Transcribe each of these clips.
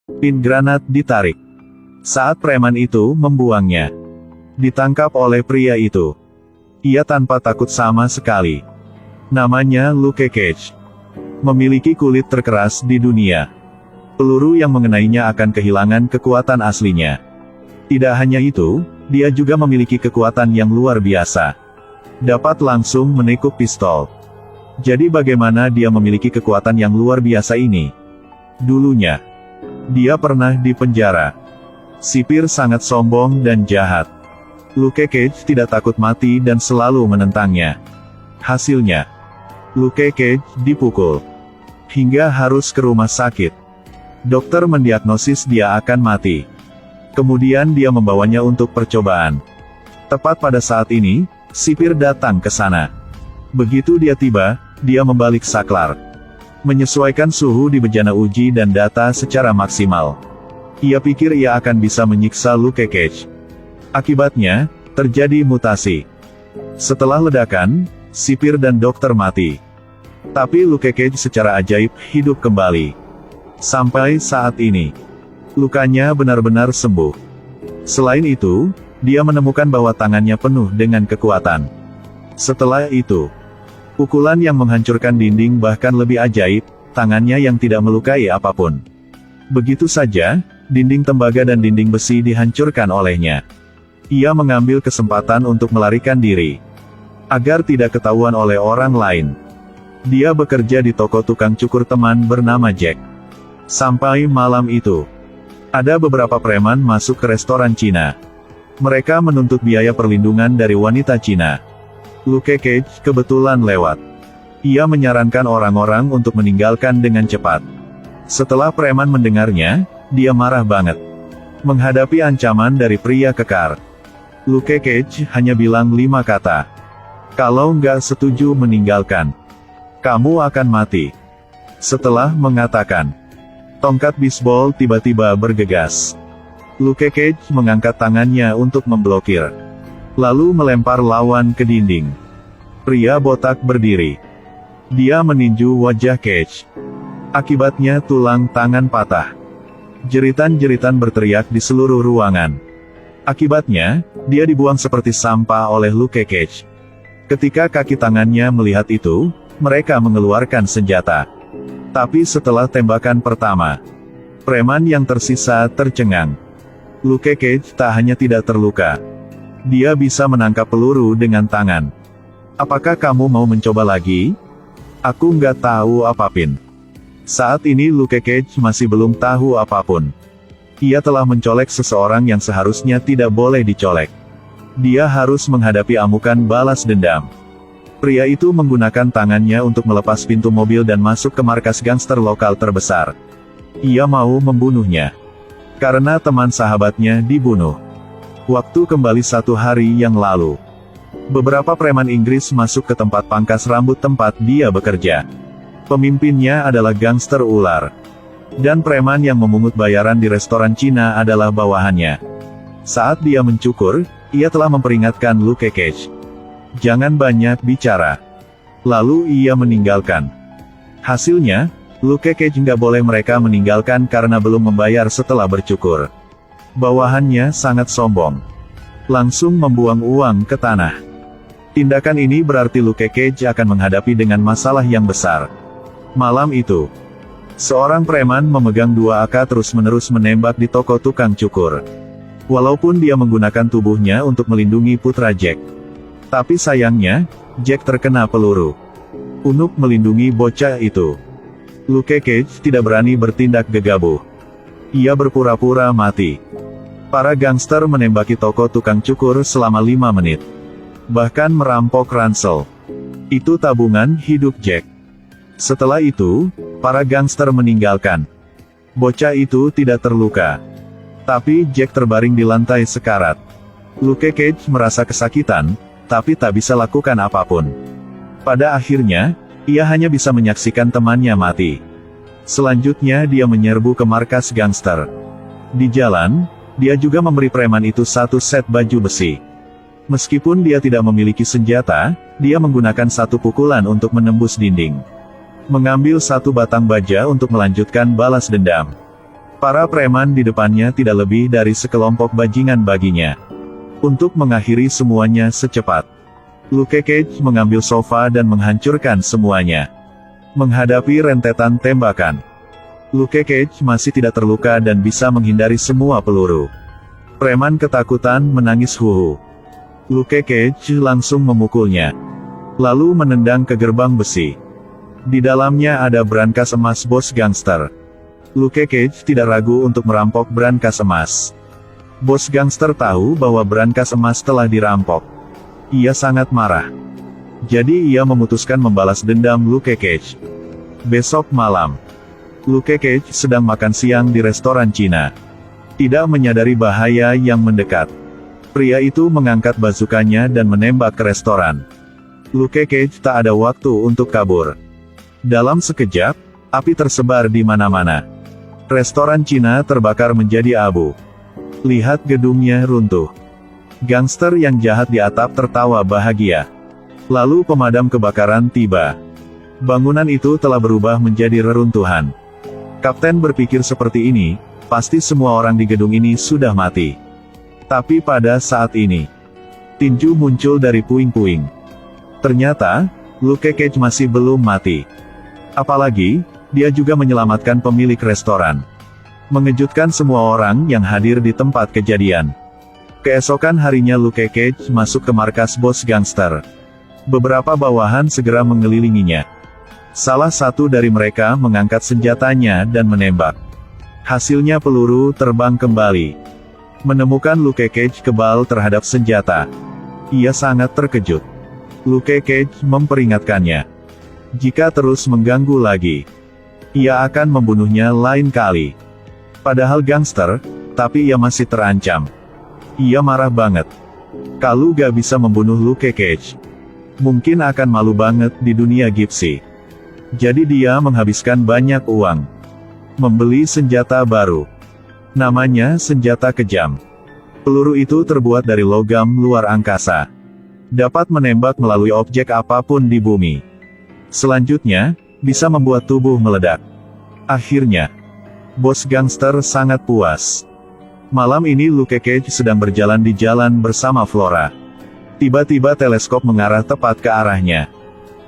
Pin granat ditarik. Saat preman itu membuangnya, ditangkap oleh pria itu. Ia tanpa takut sama sekali. Namanya Luke Cage. Memiliki kulit terkeras di dunia. Peluru yang mengenainya akan kehilangan kekuatan aslinya. Tidak hanya itu, dia juga memiliki kekuatan yang luar biasa. Dapat langsung menekuk pistol. Jadi bagaimana dia memiliki kekuatan yang luar biasa ini? Dulunya, dia pernah di penjara. Sipir sangat sombong dan jahat. Luke Cage tidak takut mati dan selalu menentangnya. Hasilnya, Luke Cage dipukul hingga harus ke rumah sakit. Dokter mendiagnosis dia akan mati. Kemudian dia membawanya untuk percobaan. Tepat pada saat ini, sipir datang ke sana. Begitu dia tiba, dia membalik saklar. Menyesuaikan suhu di bejana uji dan data secara maksimal. Ia pikir ia akan bisa menyiksa Luke Cage. Akibatnya, terjadi mutasi. Setelah ledakan, sipir dan dokter mati. Tapi Luke Cage secara ajaib hidup kembali. Sampai saat ini, lukanya benar-benar sembuh. Selain itu, dia menemukan bahwa tangannya penuh dengan kekuatan. Setelah itu, pukulan yang menghancurkan dinding bahkan lebih ajaib, tangannya yang tidak melukai apapun. Begitu saja, dinding tembaga dan dinding besi dihancurkan olehnya. Ia mengambil kesempatan untuk melarikan diri, agar tidak ketahuan oleh orang lain. Dia bekerja di toko tukang cukur teman bernama Jack. Sampai malam itu, ada beberapa preman masuk ke restoran Cina. Mereka menuntut biaya perlindungan dari wanita Cina. Luke Cage kebetulan lewat. Ia menyarankan orang-orang untuk meninggalkan dengan cepat. Setelah preman mendengarnya, dia marah banget. Menghadapi ancaman dari pria kekar, Luke Cage hanya bilang 5 kata. Kalau nggak setuju meninggalkan, kamu akan mati. Setelah mengatakan, tongkat bisbol tiba-tiba bergegas. Luke Cage mengangkat tangannya untuk memblokir. Lalu melempar lawan ke dinding. Pria botak berdiri. Dia meninju wajah Cage. Akibatnya tulang tangan patah. Jeritan-jeritan berteriak di seluruh ruangan. Akibatnya, dia dibuang seperti sampah oleh Luke Cage. Ketika kaki tangannya melihat itu, mereka mengeluarkan senjata. Tapi setelah tembakan pertama, preman yang tersisa tercengang. Luke Cage tak hanya tidak terluka, dia bisa menangkap peluru dengan tangan. Apakah kamu mau mencoba lagi? Aku nggak tahu apapun. Saat ini Luke Cage masih belum tahu apapun. Ia telah mencolek seseorang yang seharusnya tidak boleh dicolek. Dia harus menghadapi amukan balas dendam. Pria itu menggunakan tangannya untuk melepas pintu mobil dan masuk ke markas gangster lokal terbesar. Ia mau membunuhnya, karena teman sahabatnya dibunuh. Waktu kembali 1 hari yang lalu. Beberapa preman Inggris masuk ke tempat pangkas rambut tempat dia bekerja. Pemimpinnya adalah gangster ular. Dan preman yang memungut bayaran di restoran Cina adalah bawahannya. Saat dia mencukur, ia telah memperingatkan Luke Cage. Jangan banyak bicara. Lalu ia meninggalkan. Hasilnya, Luke Cage nggak boleh mereka meninggalkan karena belum membayar setelah bercukur. Bawahannya sangat sombong. Langsung membuang uang ke tanah. Tindakan ini berarti Luke Cage akan menghadapi dengan masalah yang besar. Malam itu, seorang preman memegang 2 AK terus-menerus menembak di toko tukang cukur. Walaupun dia menggunakan tubuhnya untuk melindungi putra Jack. Tapi sayangnya, Jack terkena peluru. Untuk melindungi bocah itu, Luke Cage tidak berani bertindak gegabah. Ia berpura-pura mati. Para gangster menembaki toko tukang cukur selama 5 menit. Bahkan merampok ransel. Itu tabungan hidup Jack. Setelah itu, para gangster meninggalkan. Bocah itu tidak terluka. Tapi Jack terbaring di lantai sekarat. Luke Cage merasa kesakitan, tapi tak bisa lakukan apapun. Pada akhirnya, ia hanya bisa menyaksikan temannya mati. Selanjutnya dia menyerbu ke markas gangster. Di jalan, dia juga memberi preman itu 1 set baju besi. Meskipun dia tidak memiliki senjata, dia menggunakan 1 pukulan untuk menembus dinding. Mengambil 1 batang baja untuk melanjutkan balas dendam. Para preman di depannya tidak lebih dari sekelompok bajingan baginya. Untuk mengakhiri semuanya secepat, Luke Cage mengambil sofa dan menghancurkan semuanya. Menghadapi rentetan tembakan, Luke Cage masih tidak terluka dan bisa menghindari semua peluru. Preman ketakutan menangis huhu. Luke Cage langsung memukulnya, lalu menendang ke gerbang besi. Di dalamnya ada brankas emas bos gangster. Luke Cage tidak ragu untuk merampok brankas emas. Bos gangster tahu bahwa brankas emas telah dirampok. Ia sangat marah. Jadi ia memutuskan membalas dendam Luke Cage. Besok malam, Luke Cage sedang makan siang di restoran Cina. Tidak menyadari bahaya yang mendekat, pria itu mengangkat bazukanya dan menembak ke restoran. Luke Cage tak ada waktu untuk kabur. Dalam sekejap, api tersebar di mana-mana. Restoran Cina terbakar menjadi abu. Lihat gedungnya runtuh. Gangster yang jahat di atap tertawa bahagia. Lalu pemadam kebakaran tiba. Bangunan itu telah berubah menjadi reruntuhan. Kapten berpikir seperti ini, pasti semua orang di gedung ini sudah mati. Tapi pada saat ini, tinju muncul dari puing-puing. Ternyata, Luke Cage masih belum mati. Apalagi, dia juga menyelamatkan pemilik restoran. Mengejutkan semua orang yang hadir di tempat kejadian. Keesokan harinya Luke Cage masuk ke markas bos gangster. Beberapa bawahan segera mengelilinginya. Salah satu dari mereka mengangkat senjatanya dan menembak. Hasilnya peluru terbang kembali. Menemukan Luke Cage kebal terhadap senjata, ia sangat terkejut. Luke Cage memperingatkannya. Jika terus mengganggu lagi, ia akan membunuhnya lain kali. Padahal gangster, tapi ia masih terancam. Ia marah banget. Kalau gak bisa membunuh Luke Cage, mungkin akan malu banget di dunia gipsi. Jadi dia menghabiskan banyak uang. Membeli senjata baru. Namanya senjata kejam. Peluru itu terbuat dari logam luar angkasa. Dapat menembak melalui objek apapun di bumi. Selanjutnya, bisa membuat tubuh meledak. Akhirnya, bos gangster sangat puas. Malam ini Luke Cage sedang berjalan di jalan bersama Flora. Tiba-tiba teleskop mengarah tepat ke arahnya.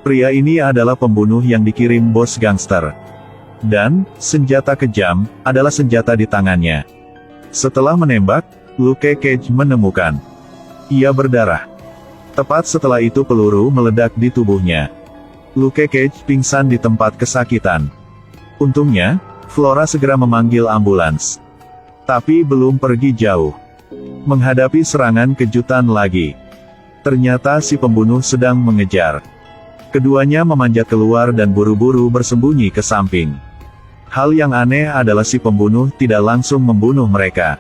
Pria ini adalah pembunuh yang dikirim bos gangster. Dan, senjata kejam, adalah senjata di tangannya. Setelah menembak, Luke Cage menemukan. Ia berdarah. Tepat setelah itu peluru meledak di tubuhnya. Luke Cage pingsan di tempat kesakitan. Untungnya, Flora segera memanggil ambulans. Tapi belum pergi jauh. Menghadapi serangan kejutan lagi. Ternyata si pembunuh sedang mengejar. Keduanya memanjat keluar dan buru-buru bersembunyi ke samping. Hal yang aneh adalah si pembunuh tidak langsung membunuh mereka.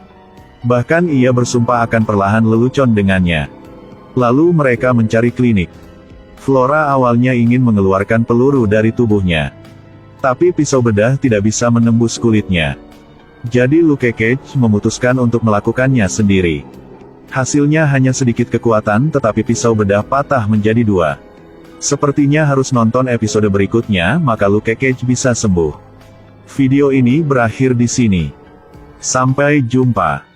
Bahkan ia bersumpah akan perlahan lelucon dengannya. Lalu mereka mencari klinik. Flora awalnya ingin mengeluarkan peluru dari tubuhnya. Tapi pisau bedah tidak bisa menembus kulitnya. Jadi Luke Cage memutuskan untuk melakukannya sendiri. Hasilnya hanya sedikit kekuatan tetapi pisau bedah patah menjadi dua. Sepertinya harus nonton episode berikutnya maka Luke Cage bisa sembuh. Video ini berakhir di sini. Sampai jumpa.